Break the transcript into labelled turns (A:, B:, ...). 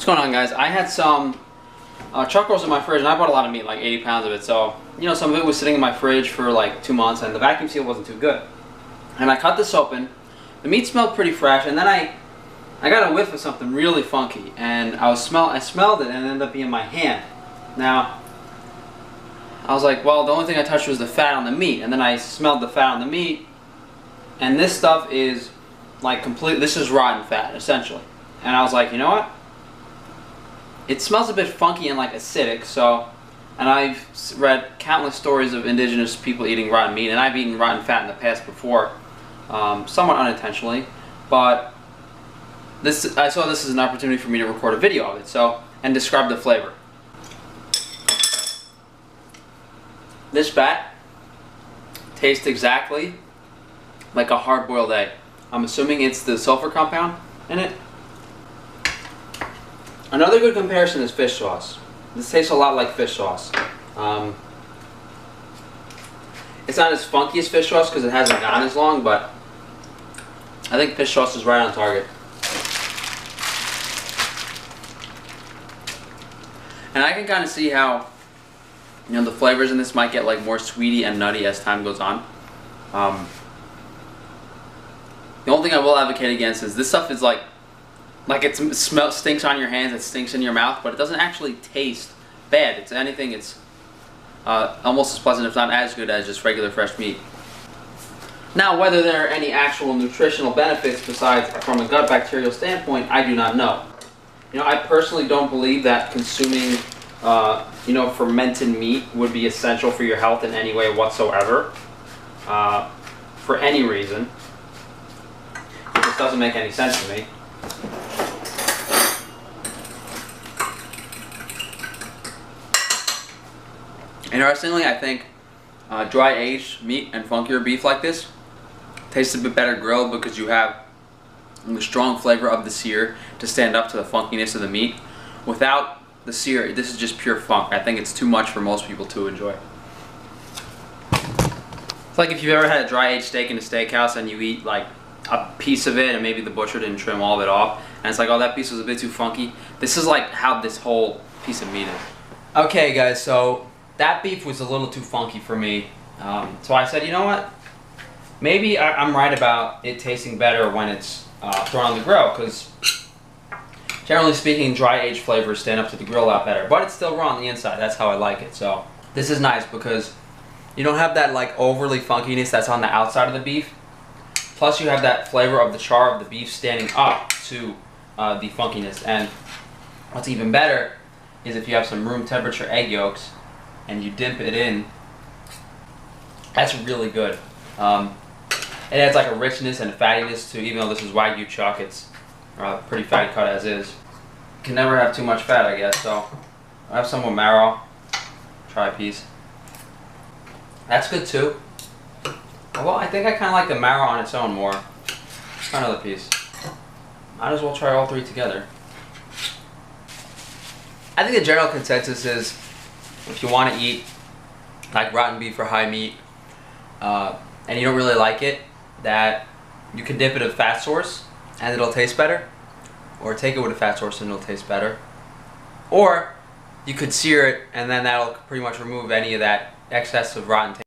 A: What's going on, guys? I had some chuck rolls in my fridge, and I bought a lot of meat, like 80 pounds of it. So, you know, some of it was sitting in my fridge for like 2 months, and the vacuum seal wasn't too good. And I cut this open. The meat smelled pretty fresh, and then I got a whiff of something really funky, and I smelled it, and it ended up being my hand. Now, I was like, well, the only thing I touched was the fat on the meat, and then I smelled the fat on the meat, and this stuff is like this is rotten fat, essentially. And I was like, you know what? It smells a bit funky and like acidic, so, and I've read countless stories of indigenous people eating rotten meat, and I've eaten rotten fat in the past before, somewhat unintentionally, but I saw this as an opportunity for me to record a video of it, and describe the flavor. This fat tastes exactly like a hard-boiled egg. I'm assuming it's the sulfur compound in it. Another good comparison is fish sauce. This tastes a lot like fish sauce. It's not as funky as fish sauce because it hasn't gone as long, but I think fish sauce is right on target. And I can kind of see how, you know, the flavors in this might get like more sweety and nutty as time goes on. The only thing I will advocate against is this stuff is like it stinks on your hands, it stinks in your mouth, but it doesn't actually taste bad. It's anything, it's almost as pleasant, if not as good as just regular fresh meat. Now, whether there are any actual nutritional benefits besides from a gut bacterial standpoint, I do not know. You know, I personally don't believe that consuming, you know, fermented meat would be essential for your health in any way whatsoever, for any reason. It just doesn't make any sense to me. Interestingly, I think dry aged meat and funkier beef like this tastes a bit better grilled because you have the strong flavor of the sear to stand up to the funkiness of the meat. Without the sear, this is just pure funk. I think it's too much for most people to enjoy. It's like if you've ever had a dry aged steak in a steakhouse and you eat like a piece of it and maybe the butcher didn't trim all of it off, and it's like, oh, that piece was a bit too funky. This is like how this whole piece of meat is. Okay, guys, so that beef was a little too funky for me, so I said, you know what, maybe I'm right about it tasting better when it's thrown on the grill, because generally speaking, dry aged flavors stand up to the grill a lot better, but it's still raw on the inside. That's how I like it. So this is nice because you don't have that like overly funkiness that's on the outside of the beef, plus you have that flavor of the char of the beef standing up to the funkiness. And what's even better is if you have some room temperature egg yolks and you dip it in. That's really good. It adds like a richness and a fattiness to, even though this is Wagyu chuck, it's pretty fatty cut as is. You can never have too much fat, I guess, so I have some with marrow. Try a piece. That's good too. Well, I think I kind of like the marrow on its own more. Let's try another piece. Might as well try all three together. I think the general consensus is, if you want to eat like rotten beef or high meat, and you don't really like it, that you can dip it in fat source and it'll taste better, or take it with a fat source and it'll taste better, or you could sear it and then that'll pretty much remove any of that excess of rotten taste.